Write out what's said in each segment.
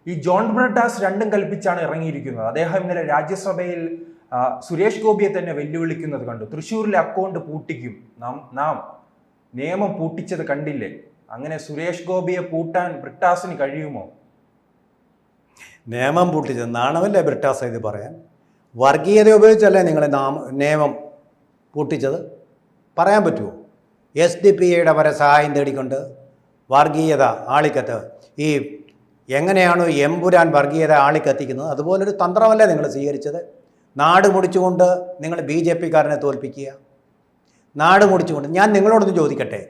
ഈ ജോൺ ബ്രിട്ടാസ് രണ്ടും കൽപ്പിച്ചാണ് ഇറങ്ങിയിരിക്കുന്നത്. അദ്ദേഹം ഇന്നലെ രാജ്യസഭയിൽ സുരേഷ് ഗോപിയെ തന്നെ വെല്ലുവിളിക്കുന്നത് കണ്ടു. തൃശ്ശൂരിലെ അക്കൗണ്ട് പൂട്ടിക്കും, നാം നിയമം പൂട്ടിച്ചത് കണ്ടില്ലേ? അങ്ങനെ സുരേഷ് ഗോപിയെ പൂട്ടാൻ ബ്രിട്ടാസിന് കഴിയുമോ? നിയമം പൂട്ടിച്ചത് നാണമല്ലേ ബ്രിട്ടാസ് ഇത് പറയാൻ? വർഗീയത ഉപയോഗിച്ചല്ലേ നിങ്ങൾ നിയമം പൂട്ടിച്ചത്? പറയാൻ പറ്റുമോ? SDPIയുടെ വരെ സഹായം തേടിക്കൊണ്ട് വർഗീയത ആളിക്കത്ത്, ഈ എങ്ങനെയാണോ എമ്പുരാൻ വർഗീയത ആളിക്കത്തിക്കുന്നത് അതുപോലൊരു തന്ത്രമല്ലേ നിങ്ങൾ സ്വീകരിച്ചത്? നാട് മുടിച്ചുകൊണ്ട് നിങ്ങൾ BJPക്കാരനെ തോൽപ്പിക്കുക, നാട് മുടിച്ചുകൊണ്ട്. ഞാൻ നിങ്ങളോടൊന്ന് ചോദിക്കട്ടെ,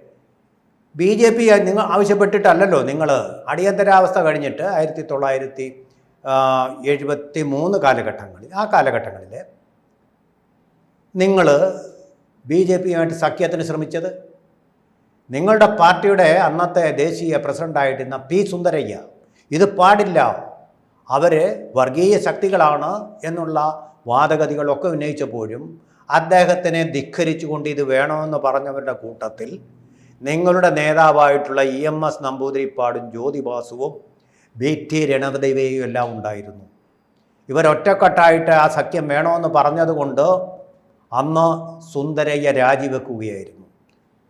BJP നിങ്ങൾ ആവശ്യപ്പെട്ടിട്ടല്ലല്ലോ നിങ്ങൾ അടിയന്തരാവസ്ഥ കഴിഞ്ഞിട്ട് 1973 കാലഘട്ടങ്ങളിൽ, ആ കാലഘട്ടങ്ങളിൽ നിങ്ങൾ BJPയുമായിട്ട് സഖ്യത്തിന് ശ്രമിച്ചത്? നിങ്ങളുടെ പാർട്ടിയുടെ അന്നത്തെ ദേശീയ പ്രസിഡൻ്റായിട്ടിരുന്ന P. സുന്ദരയ്യ ഇത് പാടില്ല, അവർ വർഗീയ ശക്തികളാണ് എന്നുള്ള വാദഗതികളൊക്കെ ഉന്നയിച്ചപ്പോഴും അദ്ദേഹത്തിനെ ധിക്കരിച്ചുകൊണ്ട് ഇത് വേണമെന്ന് പറഞ്ഞവരുടെ കൂട്ടത്തിൽ നിങ്ങളുടെ നേതാവായിട്ടുള്ള EMS നമ്പൂതിരിപ്പാടും ജ്യോതിബാസുവും BT രണദേവയും എല്ലാം ഉണ്ടായിരുന്നു. ഇവരൊറ്റക്കെട്ടായിട്ട് ആ സഖ്യം വേണമെന്ന് പറഞ്ഞതുകൊണ്ട് അന്ന് സുന്ദരയ്യ രാജിവെക്കുകയായിരുന്നു.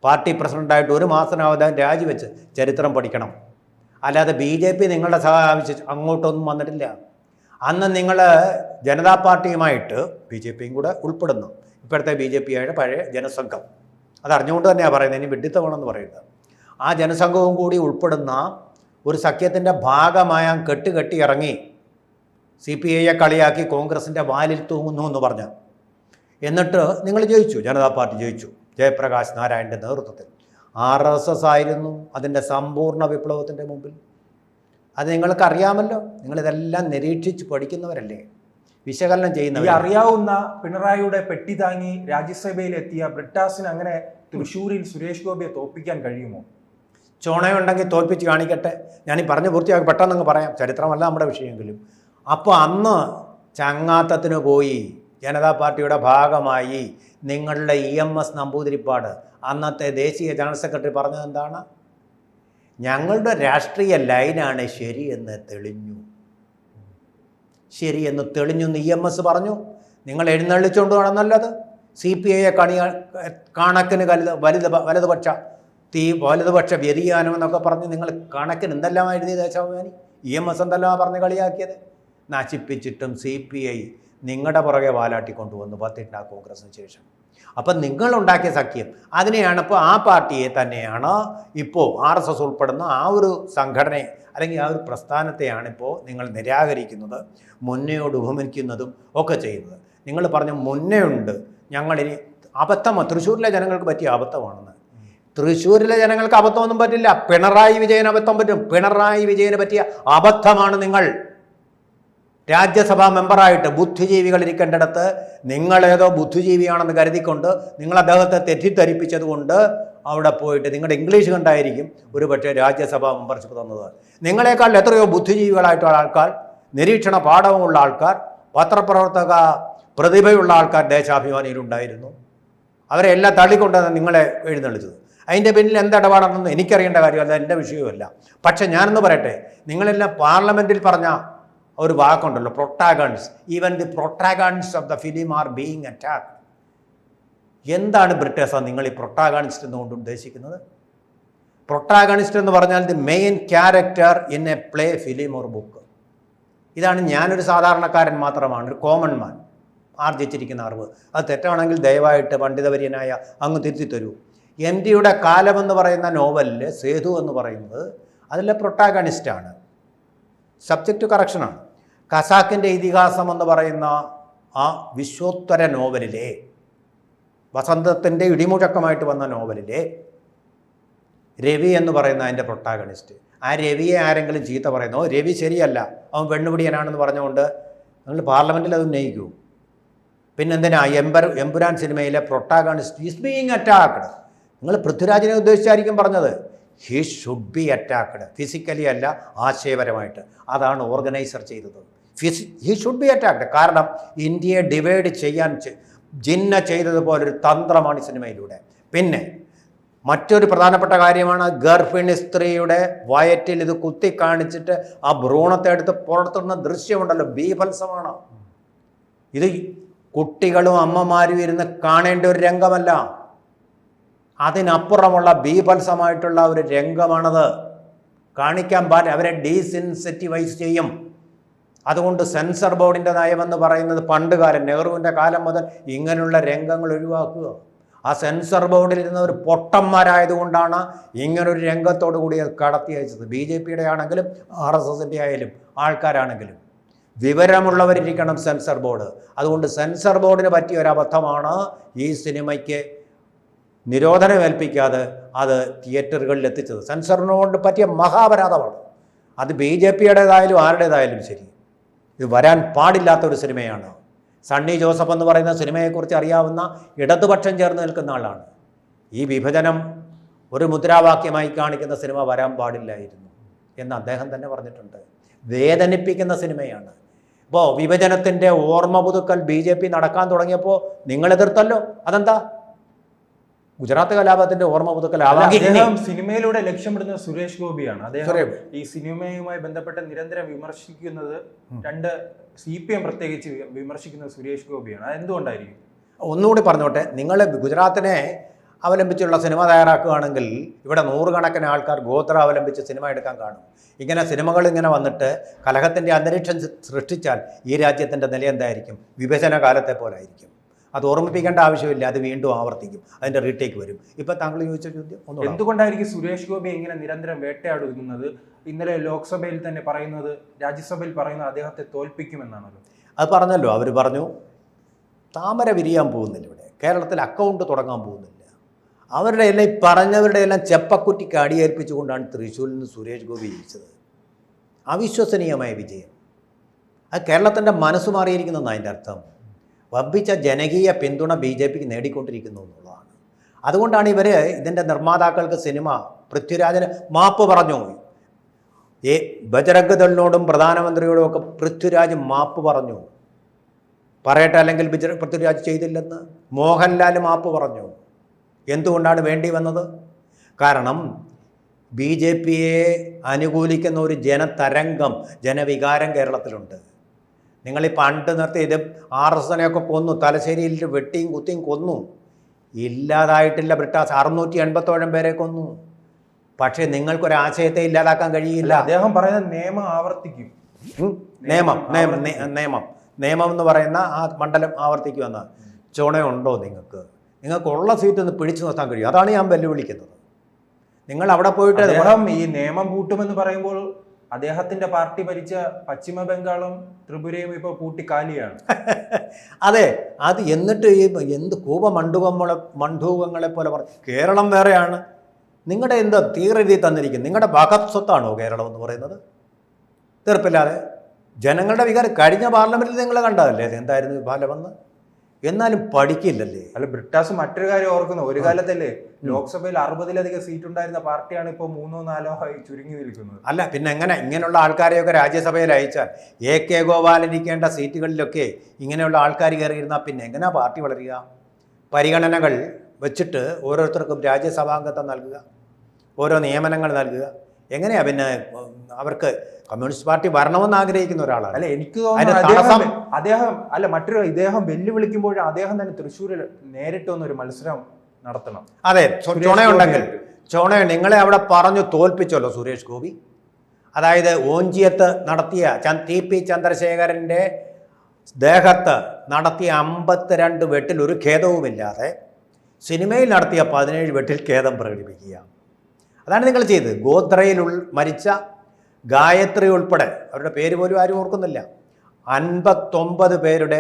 പാർട്ടി പ്രസിഡൻ്റായിട്ട് 1 മാസത്തിനകം രാജിവെച്ച് ചരിത്രം പഠിക്കണം. അല്ലാതെ BJP നിങ്ങളുടെ ആവശ്യം അങ്ങോട്ടൊന്നും വന്നിട്ടില്ല. അന്ന് നിങ്ങൾ ജനതാ പാർട്ടിയുമായിട്ട് BJPയും കൂടെ ഉൾപ്പെടുന്നു, ഇപ്പോഴത്തെ BJPയുടെ പഴയ ജനസംഘം, അതറിഞ്ഞുകൊണ്ട് തന്നെയാണ് പറയുന്നത്, ഇനി വിഡിത്തമാണെന്ന് പറയുന്നത്. ആ ജനസംഘവും കൂടി ഉൾപ്പെടുന്ന ഒരു സഖ്യത്തിൻ്റെ ഭാഗമായ കെട്ടി ഇറങ്ങി CPIയെ കളിയാക്കി കോൺഗ്രസിൻ്റെ വാലിൽ തൂങ്ങുന്നു എന്ന് പറഞ്ഞു. എന്നിട്ട് നിങ്ങൾ ജയിച്ചു, ജനതാ പാർട്ടി ജയിച്ചു, ജയപ്രകാശ് നാരായണൻ്റെ നേതൃത്വത്തിൽ. RSS ആയിരുന്നു അതിൻ്റെ സമ്പൂർണ്ണ വിപ്ലവത്തിൻ്റെ മുമ്പിൽ. അത് നിങ്ങൾക്കറിയാമല്ലോ, നിങ്ങളിതെല്ലാം നിരീക്ഷിച്ച് പഠിക്കുന്നവരല്ലേ, വിശകലനം ചെയ്യുന്നവർ. ഈ അറിയാവുന്ന പിണറായിയുടെ പെട്ടി താങ്ങി രാജ്യസഭയിലെത്തിയ ബ്രിട്ടാസിന് അങ്ങനെ തൃശ്ശൂരിൽ സുരേഷ് ഗോപിയെ തോൽപ്പിക്കാൻ കഴിയുമോ? ചോണയുണ്ടെങ്കിൽ തോൽപ്പിച്ച് കാണിക്കട്ടെ. ഞാനീ പറഞ്ഞു പൂർത്തിയാക്കി പെട്ടെന്നങ്ങ് പറയാം, ചരിത്രമല്ല നമ്മുടെ വിഷയമെങ്കിലും. അപ്പോൾ അന്ന് ചങ്ങാത്തത്തിന് പോയി ജനതാ പാർട്ടിയുടെ ഭാഗമായി നിങ്ങളുടെ EMS നമ്പൂതിരിപ്പാട്, അന്നത്തെ ദേശീയ ജനറൽ സെക്രട്ടറി, പറഞ്ഞത് എന്താണ്? ഞങ്ങളുടെ രാഷ്ട്രീയ ലൈനാണ് ശരിയെന്ന് തെളിഞ്ഞു, ശരിയെന്ന് തെളിഞ്ഞു എന്ന് EMS പറഞ്ഞു. നിങ്ങൾ എഴുന്നള്ളിച്ചുകൊണ്ട് നടന്നല്ലത്. CPIയെ കണക്കിന് വലതുപക്ഷ വ്യതിയാനം എന്നൊക്കെ പറഞ്ഞ് നിങ്ങൾ കണക്കിന് എന്തെല്ലാം എഴുതിയ ദേശാഭിമാനി, EMS എന്തെല്ലാം പറഞ്ഞ് കളിയാക്കിയത്. നശിപ്പിച്ചിട്ടും CPI നിങ്ങളുടെ പുറകെ വാലാട്ടിക്കൊണ്ടുവന്നു 18 കോൺഗ്രസിന് ശേഷം. അപ്പം നിങ്ങളുണ്ടാക്കിയ സഖ്യം അതിനെയാണ് ഇപ്പോൾ, ആ പാർട്ടിയെ തന്നെയാണ് ഇപ്പോൾ RSS ഉൾപ്പെടുന്ന ആ ഒരു സംഘടനയെ അല്ലെങ്കിൽ ആ ഒരു പ്രസ്ഥാനത്തെയാണ് ഇപ്പോൾ നിങ്ങൾ നിരാകരിക്കുന്നത്, മുന്നയോട് ഉപമിക്കുന്നതും ഒക്കെ ചെയ്യുന്നത്. നിങ്ങൾ പറഞ്ഞു മുന്നേ ഉണ്ട്, ഞങ്ങളിനി അബദ്ധമാണ്, തൃശ്ശൂരിലെ ജനങ്ങൾക്ക് പറ്റിയ അബദ്ധമാണെന്ന്. തൃശ്ശൂരിലെ ജനങ്ങൾക്ക് അബദ്ധമൊന്നും പറ്റില്ല, പിണറായി വിജയന് അബദ്ധം പറ്റും. പിണറായി വിജയന് പറ്റിയ അബദ്ധമാണ് നിങ്ങൾ രാജ്യസഭാ മെമ്പറായിട്ട് ബുദ്ധിജീവികൾ ഇരിക്കേണ്ടിടത്ത് നിങ്ങളേതോ ബുദ്ധിജീവിയാണെന്ന് കരുതിക്കൊണ്ട് നിങ്ങൾ അദ്ദേഹത്തെ തെറ്റിദ്ധരിപ്പിച്ചത് കൊണ്ട് അവിടെ പോയിട്ട് നിങ്ങളുടെ ഇംഗ്ലീഷ് കണ്ടായിരിക്കും ഒരു പക്ഷേ രാജ്യസഭാ മെമ്പർഷിപ്പ് തന്നത്. നിങ്ങളെക്കാൾ എത്രയോ ബുദ്ധിജീവികളായിട്ടുള്ള ആൾക്കാർ, നിരീക്ഷണ പാഠവുമുള്ള ആൾക്കാർ, പത്രപ്രവർത്തക പ്രതിഭയുള്ള ആൾക്കാർ ദേശാഭിമാനിയിലുണ്ടായിരുന്നു. അവരെ എല്ലാം തള്ളിക്കൊണ്ടാണ് നിങ്ങളെ എഴുന്നള്ളിച്ചത്. അതിൻ്റെ പിന്നിൽ എന്തിടപാടാണെന്ന് എനിക്കറിയേണ്ട കാര്യമല്ല, എൻ്റെ വിഷയവുമല്ല. പക്ഷെ ഞാനെന്ന് പറയട്ടെ, നിങ്ങളെല്ലാം പാർലമെൻറ്റിൽ പറഞ്ഞ ഒരു വാക്കുണ്ടല്ലോ, protagonist. Even the protagonist of the film are being attacked. എന്താണ് ബ്രിട്ടേഴ്സ് നിങ്ങൾ ഈ പ്രൊട്ടാഗണിസ്റ്റ് എന്നുകൊണ്ട് ഉദ്ദേശിക്കുന്നത്? പ്രൊട്ടാഗണിസ്റ്റ് എന്ന് പറഞ്ഞാൽ the main character in A play, film or book. ഇതാണ് ഞാനൊരു സാധാരണക്കാരൻ മാത്രമാണ്, ഒരു കോമൺ മാൻ ആർജിച്ചിരിക്കുന്ന അറിവ്. അത് തെറ്റാണെങ്കിൽ ദയവായിട്ട് പണ്ഡിതവര്യനായ അങ്ങ് തിരുത്തി തരൂ. MTയുടെ കാലമെന്ന് പറയുന്ന നോവലിൽ സേതു എന്ന് പറയുന്നത് അതിലെ പ്രൊട്ടാഗണിസ്റ്റാണ്, സബ്ജക്റ്റ് കറക്ഷനാണ്. ഖസാക്കിൻ്റെ ഇതിഹാസം എന്ന് പറയുന്ന ആ വിശ്വോത്തര നോവലിലെ, വസന്തത്തിൻ്റെ ഇടിമുഴക്കമായിട്ട് വന്ന നോവലിലെ രവി എന്ന് പറയുന്ന അതിൻ്റെ പ്രൊട്ടാഗണിസ്റ്റ്. ആ രവിയെ ആരെങ്കിലും ചീത്ത പറയുന്നോ, രവി ശരിയല്ല, അവൻ പെണ്ണുപിടിയനാണെന്ന് പറഞ്ഞുകൊണ്ട് നിങ്ങൾ പാർലമെൻറ്റിൽ അത് ഉന്നയിക്കൂ. പിന്നെന്തിനാ എമ്പുരാൻ സിനിമയിലെ പ്രൊട്ടാഗണിസ്റ്റ് ഈസ് ബീയിങ് അറ്റാക്ക്ഡ്. നിങ്ങൾ പൃഥ്വിരാജിനെ ഉദ്ദേശിച്ചായിരിക്കും പറഞ്ഞത്. He should be attacked, physically അല്ല, ആശയപരമായിട്ട്. അതാണ് ഓർഗനൈസർ ചെയ്തത്. He should be attacked. കാരണം ഇന്ത്യയെ ഡിവൈഡ് ചെയ്യാൻ ജിന്ന ചെയ്തതുപോലൊരു തന്ത്രമാണ് ഈ സിനിമയിലൂടെ. പിന്നെ മറ്റൊരു പ്രധാനപ്പെട്ട കാര്യമാണ് ഗർഭിണി സ്ത്രീയുടെ വയറ്റിൽ ഇത് കുത്തി കാണിച്ചിട്ട് ആ ഭ്രൂണത്തെ എടുത്ത് പുറത്തുന്ന ദൃശ്യമുണ്ടല്ലോ, ബീഭത്സമാണ്. ഇത് കുട്ടികളും അമ്മമാരും ഇരുന്ന് കാണേണ്ട ഒരു രംഗമല്ല, അതിനപ്പുറമുള്ള ബീഭത്സമായിട്ടുള്ള ഒരു രംഗമാണത്. കാണിക്കാൻ പാടില്ല, അവരെ ഡീസെൻസിറ്റൈസ് ചെയ്യും. അതുകൊണ്ട് സെൻസർ ബോർഡിൻ്റെ നയമെന്ന് പറയുന്നത് പണ്ട് കാലം, നെഹ്റുവിൻ്റെ കാലം മുതൽ ഇങ്ങനെയുള്ള രംഗങ്ങൾ ഒഴിവാക്കുക. ആ സെൻസർ ബോർഡിൽ ഇരുന്നവർ പൊട്ടന്മാരായതുകൊണ്ടാണ് ഇങ്ങനൊരു രംഗത്തോടു കൂടി അത് കടത്തി അയച്ചത്. BJPയുടെ ആണെങ്കിലും RSSൻ്റെ ആയാലും ആൾക്കാരാണെങ്കിലും വിവരമുള്ളവരിരിക്കണം സെൻസർ ബോർഡ്. അതുകൊണ്ട് സെൻസർ ബോർഡിന് പറ്റിയ ഒരു അബദ്ധമാണ് ഈ സിനിമയ്ക്ക് നിരോധനമേൽപ്പിക്കാതെ അത് തിയേറ്ററുകളിൽ എത്തിച്ചത്. സെൻസറിനോട് പറ്റിയ മഹാപരാധമാണ് അത്. BJPയുടേതായാലും ആരുടേതായാലും ശരി, ഇത് വരാൻ പാടില്ലാത്തൊരു സിനിമയാണ്. സണ്ണി ജോസഫ് എന്ന് പറയുന്ന സിനിമയെക്കുറിച്ച് അറിയാവുന്ന ഇടതുപക്ഷം ചേർന്ന് നിൽക്കുന്ന ആളാണ്. ഈ വിഭജനം ഒരു മുദ്രാവാക്യമായി കാണിക്കുന്ന സിനിമ വരാൻ പാടില്ലായിരുന്നു എന്ന് അദ്ദേഹം തന്നെ പറഞ്ഞിട്ടുണ്ട്. വേദനിപ്പിക്കുന്ന സിനിമയാണ്. ഇപ്പോൾ വിഭജനത്തിൻ്റെ ഓർമ്മ പുതുക്കൽ BJP നടക്കാൻ തുടങ്ങിയപ്പോൾ നിങ്ങൾ എതിർത്തല്ലോ. അതെന്താ? ഗുജറാത്ത് കലാപത്തിന്റെ ഓർമ്മ പുതുക്കൽ സിനിമയിലൂടെ ലക്ഷ്യമിടുന്ന സുരേഷ് ഗോപിയാണ്. അദ്ദേഹം ഈ സിനിമയുമായി ബന്ധപ്പെട്ട് നിരന്തരം വിമർശിക്കുന്നത് CPM പ്രത്യേകിച്ച് വിമർശിക്കുന്നത് സുരേഷ് ഗോപിയാണ്. അതെന്തുകൊണ്ടായിരിക്കും? ഒന്നുകൂടി പറഞ്ഞോട്ടെ, നിങ്ങൾ ഗുജറാത്തിനെ അവലംബിച്ചുള്ള സിനിമ തയ്യാറാക്കുകയാണെങ്കിൽ ഇവിടെ നൂറുകണക്കിന് ആൾക്കാർ ഗോത്ര അവലംബിച്ച് സിനിമ എടുക്കാൻ കാണും. ഇങ്ങനെ സിനിമകൾ ഇങ്ങനെ വന്നിട്ട് കലഹത്തിൻ്റെ അന്തരീക്ഷം സൃഷ്ടിച്ചാൽ ഈ രാജ്യത്തിൻ്റെ നില എന്തായിരിക്കും? വിഭജന കാലത്തെ പോലായിരിക്കും. അത് ഓർമ്മിപ്പിക്കേണ്ട ആവശ്യമില്ല, അത് വീണ്ടും ആവർത്തിക്കും, അതിൻ്റെ റീടേക്ക് വരും. ഇപ്പം താങ്കൾ ചോദിച്ച ചോദ്യം എന്തുകൊണ്ടായിരിക്കും സുരേഷ് ഗോപി ഇങ്ങനെ നിരന്തരം വേട്ടയാടുന്നത്? ഇന്നലെ ലോക്സഭയിൽ തന്നെ പറയുന്നത്, രാജ്യസഭയിൽ പറയുന്നത് അദ്ദേഹത്തെ തോൽപ്പിക്കുമെന്നാണല്ലോ. അത് പറഞ്ഞല്ലോ, അവർ പറഞ്ഞു താമര വിരിയാൻ പോകുന്നില്ല, ഇവിടെ കേരളത്തിൽ അക്കൗണ്ട് തുടങ്ങാൻ പോകുന്നില്ല. അവരുടെ എല്ലാം ഈ പറഞ്ഞവരുടെ എല്ലാം ചെപ്പക്കുറ്റിക്ക് അടിയേൽപ്പിച്ചുകൊണ്ടാണ് തൃശ്ശൂരിൽ നിന്ന് സുരേഷ് ഗോപി ജയിച്ചത്. അവിശ്വസനീയമായ വിജയം. അത് കേരളത്തിൻ്റെ മനസ്സ് മാറിയിരിക്കുന്നതെന്ന് അതിൻ്റെ അർത്ഥം. വമ്പിച്ച ജനകീയ പിന്തുണ BJPക്ക് നേടിക്കൊണ്ടിരിക്കുന്നു എന്നുള്ളതാണ്. അതുകൊണ്ടാണ് ഇവർ ഇതിൻ്റെ നിർമ്മാതാക്കൾക്ക് സിനിമ പൃഥ്വിരാജിന് മാപ്പ് പറഞ്ഞു. ബജരംഗ് ദളിനോടും പ്രധാനമന്ത്രിയോടും ഒക്കെ പൃഥ്വിരാജ് മാപ്പ് പറഞ്ഞു. പറയട്ടെ, അല്ലെങ്കിൽ പൃഥ്വിരാജ് ചെയ്തില്ലെന്ന്. മോഹൻലാൽ മാപ്പ് പറഞ്ഞു. എന്തുകൊണ്ടാണ് വേണ്ടി വന്നത്? കാരണം BJPയെ അനുകൂലിക്കുന്ന ഒരു ജനതരംഗം, ജനവികാരം കേരളത്തിലുണ്ട്. നിങ്ങൾ ഈ പണ്ട് നിർത്തി ഇത് RSSനെയൊക്കെ കൊന്നു, തലശ്ശേരിയിൽ വെട്ടിയും കുത്തിയും കൊന്നു. ഇല്ലാതായിട്ടില്ല ബ്രിട്ടാസ്, 687 പേരെ കൊന്നു. പക്ഷേ നിങ്ങൾക്കൊരാശയത്തെ ഇല്ലാതാക്കാൻ കഴിയില്ല. അദ്ദേഹം പറയുന്ന നിയമം ആവർത്തിക്കും. നിയമം എന്ന് പറയുന്ന ആ മണ്ഡലം ആവർത്തിക്കുമെന്ന് ചുണയുണ്ടോ നിങ്ങൾക്ക്? നിങ്ങൾക്കുള്ള സീറ്റ് ഒന്ന് പിടിച്ചു നിർത്താൻ കഴിയും. അതാണ് ഞാൻ വെല്ലുവിളിക്കുന്നത്. നിങ്ങൾ അവിടെ പോയിട്ട് ഈ നിയമം കൂട്ടുമെന്ന് പറയുമ്പോൾ അദ്ദേഹത്തിന്റെ പാർട്ടി ഭരിച്ച പശ്ചിമ ബംഗാളും ത്രിപുരയും ഇപ്പോൾ പൂട്ടിക്കാലിയാണ്. അതെ, അത് എന്നിട്ട് ഈ എന്ത് മണ്ഡൂകങ്ങളെ പോലെ പറഞ്ഞു കേരളം വേറെയാണ്. നിങ്ങളുടെ എന്താ തീരെഴുതി തന്നിരിക്കും? നിങ്ങളുടെ ഭഗത് സ്വത്താണോ കേരളം എന്ന് പറയുന്നത്? തീർപ്പില്ലാതെ ജനങ്ങളുടെ വികാരം കഴിഞ്ഞ പാർലമെന്റിൽ നിങ്ങൾ കണ്ടതല്ലേ എന്തായിരുന്നു ഫലമെന്ന്? എന്നാലും പഠിക്കില്ലല്ലേ? അല്ല, ബ്രിട്ടാസ് മറ്റൊരു കാര്യം ഓർക്കുന്നു. ഒരു കാലത്തല്ലേ ലോക്സഭയിൽ 60-ലധികം സീറ്റ് ഉണ്ടായിരുന്ന പാർട്ടിയാണ് ഇപ്പോൾ 3-4 ആയി ചുരുങ്ങി നിൽക്കുന്നത്. അല്ല, പിന്നെ എങ്ങനെ ഇങ്ങനെയുള്ള ആൾക്കാരെയൊക്കെ രാജ്യസഭയിൽ അയച്ചാൽ AK ഗോപാലിരിക്കേണ്ട സീറ്റുകളിലൊക്കെ ഇങ്ങനെയുള്ള ആൾക്കാർ കയറിയിരുന്നാൽ പിന്നെ എങ്ങനെയാ പാർട്ടി വളരുക? പരിഗണനകൾ വെച്ചിട്ട് ഓരോരുത്തർക്കും രാജ്യസഭാംഗത്വം നൽകുക, ഓരോ നിയമനങ്ങൾ നൽകുക. എങ്ങനെയാ പിന്നെ അവർക്ക് കമ്മ്യൂണിസ്റ്റ് പാർട്ടി വരണമെന്ന് ആഗ്രഹിക്കുന്ന ഒരാളാണ്. അല്ല, എനിക്ക് തോന്നുന്നു ഇദ്ദേഹം വെല്ലുവിളിക്കുമ്പോൾ അദ്ദേഹം തന്നെ തൃശ്ശൂരിൽ നേരിട്ട് വന്നൊരു മത്സരം നടത്തണം. അതെ, ചുണയുണ്ടെങ്കിൽ നിങ്ങളെ അവിടെ പറഞ്ഞു തോൽപ്പിച്ചല്ലോ സുരേഷ് ഗോപി. അതായത് ഓഞ്ചിയത്ത് നടത്തിയ TP ചന്ദ്രശേഖരൻ്റെ ദേഹത്ത് നടത്തിയ 52 വെട്ടിൽ ഒരു ഖേദവുമില്ലാതെ സിനിമയിൽ നടത്തിയ 17 വെട്ടിൽ ഖേദം പ്രകടിപ്പിക്കുക. അതാണ് നിങ്ങൾ ചെയ്തത്. ഗോത്രയിൽ മരിച്ച ഗായത്രി ഉൾപ്പെടെ, അവരുടെ പേര് പോലും ആരും ഓർക്കുന്നില്ല, 59 പേരുടെ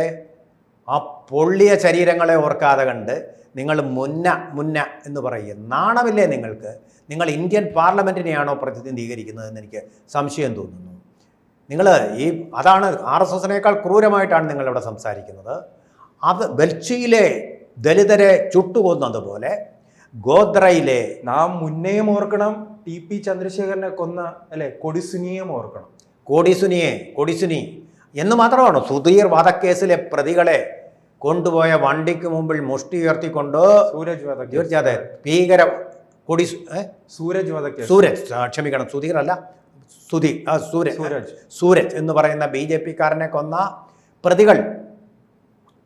ആ പൊള്ളിയ ശരീരങ്ങളെ ഓർക്കാതെ കണ്ട് നിങ്ങൾ മുന്ന എന്ന് പറയുക. നാണമില്ലേ നിങ്ങൾക്ക്? നിങ്ങൾ ഇന്ത്യൻ പാർലമെൻറ്റിനെയാണോ പ്രതിനിധീകരിക്കുന്നതെന്ന് എനിക്ക് സംശയം തോന്നുന്നു. അതാണ് RSSനേക്കാൾ ക്രൂരമായിട്ടാണ് നിങ്ങളിവിടെ സംസാരിക്കുന്നത്. അത് ബൽച്ചിയിലെ ദലിതരെ ചുട്ടുകൊന്നതുപോലെ ഗോദ്രയിലെ നാം മുന്നേയും ഓർക്കണം, TP ചന്ദ്രശേഖരനെ കൊന്ന കൊടിസുനിയെയും ഓർക്കണം. കൊടിസുനി എന്ന് മാത്രമാണോ? സുധീർ വധക്കേസിലെ പ്രതികളെ കൊണ്ടുപോയ വണ്ടിക്ക് മുമ്പിൽ മുഷ്ടി ഉയർത്തിക്കൊണ്ട് ഭീകര സൂരജ് വധക്കേസ്. സൂരജ്, ക്ഷമിക്കണം, സുധീറല്ല, സൂരജ് എന്ന് പറയുന്ന BJP-കാരനെ കൊന്ന പ്രതികൾ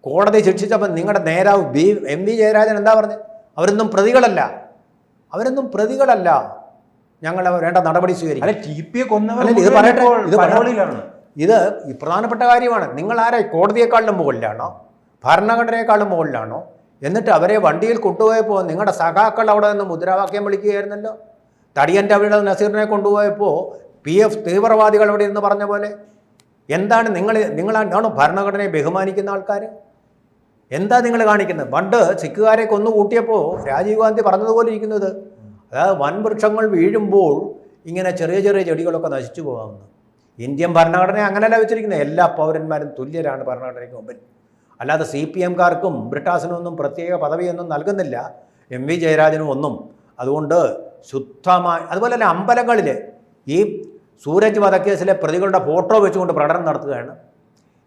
കോടതി ശിക്ഷിച്ചപ്പോൾ നിങ്ങളുടെ നേതാവ് MV ജയരാജൻ എന്താ പറഞ്ഞത്? അവരൊന്നും പ്രതികളല്ല, ഞങ്ങൾ വേണ്ട നടപടി സ്വീകരിക്കും. ഇത് പ്രധാനപ്പെട്ട കാര്യമാണ്. നിങ്ങൾ ആരെ കോടതിയെക്കാളിലും മുകളിലാണോ, ഭരണഘടനയെക്കാളും മുകളിലാണോ? എന്നിട്ട് അവരെ വണ്ടിയിൽ കൊണ്ടുപോയപ്പോൾ നിങ്ങളുടെ സഖാക്കൾ അവിടെ നിന്ന് മുദ്രാവാക്യം വിളിക്കുകയായിരുന്നല്ലോ. തടിയൻ്റെ അവിടെ നസീറിനെ കൊണ്ടുപോയപ്പോൾ PF തീവ്രവാദികൾ അവിടെ ഇരുന്ന് പറഞ്ഞ പോലെ. എന്താണ് നിങ്ങളാണോ ഭരണഘടനയെ ബഹുമാനിക്കുന്ന ആൾക്കാർ? എന്താ നിങ്ങൾ കാണിക്കുന്നത്? പണ്ട് സിഖുകാരെ കൊന്നു കൂട്ടിയപ്പോൾ രാജീവ് ഗാന്ധി പറഞ്ഞതുപോലെ ഇരിക്കുന്നത്, അതായത് വൻവൃക്ഷങ്ങൾ വീഴുമ്പോൾ ഇങ്ങനെ ചെറിയ ചെറിയ ചെടികളൊക്കെ നശിച്ചു പോകാമെന്ന്. ഇന്ത്യൻ ഭരണഘടന അങ്ങനെയല്ല വെച്ചിരിക്കുന്നത്. എല്ലാ പൗരന്മാരും തുല്യരാണ് ഭരണഘടനയ്ക്ക് മുമ്പിൽ. അല്ലാതെ CPM-കാർക്കും ബ്രിട്ടാസിനും ഒന്നും പ്രത്യേക പദവിയൊന്നും നൽകുന്നില്ല, MV ജയരാജനും ഒന്നും. അതുകൊണ്ട് ശുദ്ധമായി, അതുപോലെ തന്നെ അമ്പലങ്ങളിൽ ഈ സൂരജ് വധക്കേസിലെ പ്രതികളുടെ ഫോട്ടോ വെച്ചുകൊണ്ട് പ്രകടനം നടത്തുകയാണ്.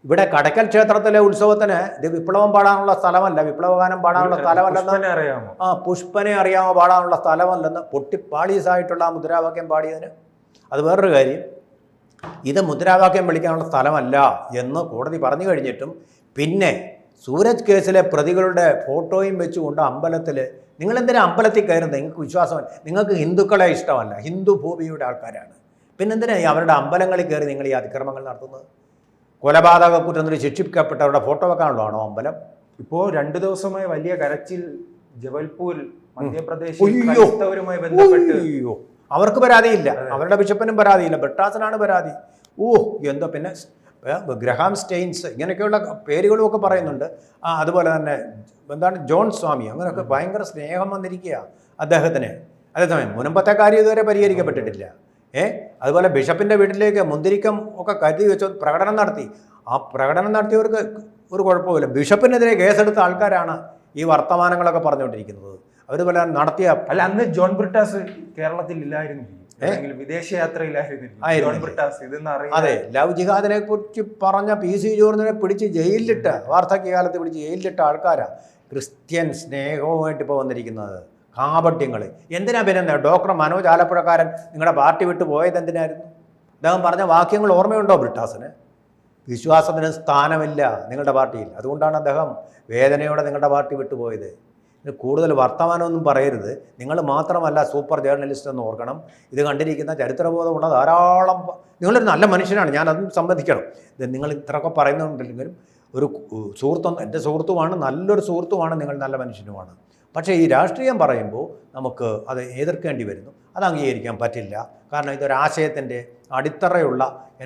ഇവിടെ കടക്കൽ ക്ഷേത്രത്തിലെ ഉത്സവത്തിന് ഇത് വിപ്ലവം പാടാനുള്ള സ്ഥലമല്ല, വിപ്ലവഗാനം പാടാനുള്ള സ്ഥലമല്ലെന്ന് അറിയാമോ? പുഷ്പനെ അറിയാമോ പാടാനുള്ള സ്ഥലമല്ലെന്ന് പൊട്ടിപ്പാളീസായിട്ടുള്ള ആ മുദ്രാവാക്യം പാടിയതിന്. അത് വേറൊരു കാര്യം. ഇത് മുദ്രാവാക്യം വിളിക്കാനുള്ള സ്ഥലമല്ല എന്ന് കോടതി പറഞ്ഞു കഴിഞ്ഞിട്ടും പിന്നെ സൂരജ് കേസിലെ പ്രതികളുടെ ഫോട്ടോയും വെച്ചുകൊണ്ട് അമ്പലത്തിൽ, നിങ്ങളെന്തിനാ അമ്പലത്തിൽ കയറുന്നത്? നിങ്ങൾക്ക് വിശ്വാസം, നിങ്ങൾക്ക് ഹിന്ദുക്കളെ ഇഷ്ടമല്ല, ഹിന്ദു ഭൂമിയുടെ ആൾക്കാരാണ്. പിന്നെന്തിനാ അവരുടെ അമ്പലങ്ങളിൽ കയറി നിങ്ങൾ ഈ അതിക്രമങ്ങൾ നടത്തുന്നത്? കൊലപാതക കുറ്റത്തിൽ ശിക്ഷിക്കപ്പെട്ടവരുടെ ഫോട്ടോ വെക്കാനുള്ളതാണോ അമ്പലം? ഇപ്പോൾ 2 ദിവസമായി വലിയ കരച്ചിൽ ജബൽപൂർ മധ്യപ്രദേശുമായി ബന്ധപ്പെട്ട്. അവർക്ക് പരാതിയില്ല, അവരുടെ ബിഷപ്പിനും പരാതിയില്ല, ബ്രിട്ടാസിനാണ് പരാതി. എന്തോ പിന്നെ ഗ്രഹാം സ്റ്റെയിൻസ് ഇങ്ങനെയൊക്കെയുള്ള പേരുകളും ഒക്കെ പറയുന്നുണ്ട്. അതുപോലെ തന്നെ എന്താണ് ജോൺ സ്വാമി, അങ്ങനെയൊക്കെ ഭയങ്കര സ്നേഹം വന്നിരിക്കുക അദ്ദേഹത്തിന്. അതേസമയം മുൻപത്തെ കാര്യം ഇതുവരെ പരിഹരിക്കപ്പെട്ടിട്ടില്ല. അതുപോലെ ബിഷപ്പിൻ്റെ വീട്ടിലേക്ക് മുന്തിരിക്കം ഒക്കെ കരുതി വെച്ച് പ്രകടനം നടത്തി. ആ പ്രകടനം നടത്തിയവർക്ക് ഒരു കുഴപ്പമില്ല. ബിഷപ്പിനെതിരെ കേസെടുത്ത ആൾക്കാരാണ് ഈ വർത്തമാനങ്ങളൊക്കെ പറഞ്ഞുകൊണ്ടിരിക്കുന്നത്. അവരുപോലെ നടത്തിയ അന്ന് ജോൺ ബ്രിട്ടാസ് കേരളത്തിൽ ഇല്ലായിരുന്നില്ല, വിദേശയാത്രയിലായിരുന്നില്ല. അതെ, ലവ് ജിഹാദിനെ കുറിച്ച് പറഞ്ഞ PC ജോർജിനെ പിടിച്ച് ജയിലിലിട്ട്, വാർദ്ധക്യകാലത്ത് പിടിച്ച് ജയിലിലിട്ട ആൾക്കാരാ ക്രിസ്ത്യൻ സ്നേഹവുമായിട്ട് ഇപ്പോൾ വന്നിരിക്കുന്നത്. കാപട്യങ്ങൾ എന്തിനാ? പിന്നെ ഡോക്ടർ മനോജ് ആലപ്പുഴക്കാരൻ നിങ്ങളുടെ പാർട്ടി വിട്ട് പോയത് എന്തിനായിരുന്നു? അദ്ദേഹം പറഞ്ഞ വാക്യങ്ങൾ ഓർമ്മയുണ്ടോ ബ്രിട്ടാസിന്? വിശ്വാസത്തിന് സ്ഥാനമില്ല നിങ്ങളുടെ പാർട്ടിയിൽ, അതുകൊണ്ടാണ് അദ്ദേഹം വേദനയോടെ നിങ്ങളുടെ പാർട്ടി വിട്ടുപോയത്. കൂടുതൽ വർത്തമാനമൊന്നും പറയരുത്. നിങ്ങൾ മാത്രമല്ല സൂപ്പർ ജേർണലിസ്റ്റ് എന്ന് ഓർക്കണം. ഇത് കണ്ടിരിക്കുന്ന ചരിത്രബോധമുള്ള ധാരാളം, നിങ്ങളൊരു നല്ല മനുഷ്യനാണ്, ഞാനതും സമ്മതിക്കണം. ഇത് നിങ്ങൾ ഇത്രയൊക്കെ പറയുന്നുണ്ടെങ്കിലും ഒരു സുഹൃത്തും, എൻ്റെ സുഹൃത്തുമാണ്, നല്ലൊരു സുഹൃത്തുമാണ്, നിങ്ങൾ നല്ല മനുഷ്യനുമാണ്. പക്ഷേ ഈ രാഷ്ട്രീയം പറയുമ്പോൾ നമുക്ക് അത് എതിർക്കേണ്ടി വരുന്നു. അത് അംഗീകരിക്കാൻ പറ്റില്ല. കാരണം ഇതൊരാശയത്തിൻ്റെ അടിത്തറയുള്ള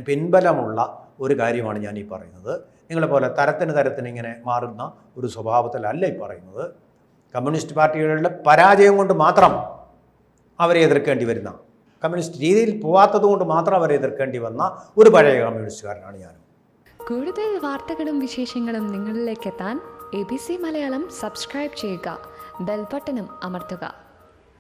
പിൻബലമുള്ള ഒരു കാര്യമാണ് ഞാൻ ഈ പറയുന്നത്. നിങ്ങളെപ്പോലെ തരത്തിന് ഇങ്ങനെ മാറുന്ന ഒരു സ്വഭാവത്തിലല്ല ഈ പറയുന്നത്. കമ്മ്യൂണിസ്റ്റ് പാർട്ടികളുടെ പരാജയം കൊണ്ട് മാത്രം അവരെ എതിർക്കേണ്ടി വരുന്ന, കമ്മ്യൂണിസ്റ്റ് രീതിയിൽ പോവാത്തത് കൊണ്ട് മാത്രം അവരെ എതിർക്കേണ്ടി വന്ന ഒരു പഴയ കമ്മ്യൂണിസ്റ്റുകാരനാണ് ഞാൻ. കൂടുതൽ വാർത്തകളും വിശേഷങ്ങളും നിങ്ങളിലേക്ക് എത്താൻ ABC മലയാളം സബ്സ്ക്രൈബ് ചെയ്യുക, ബെൽ ബട്ടണും അമർത്തുക.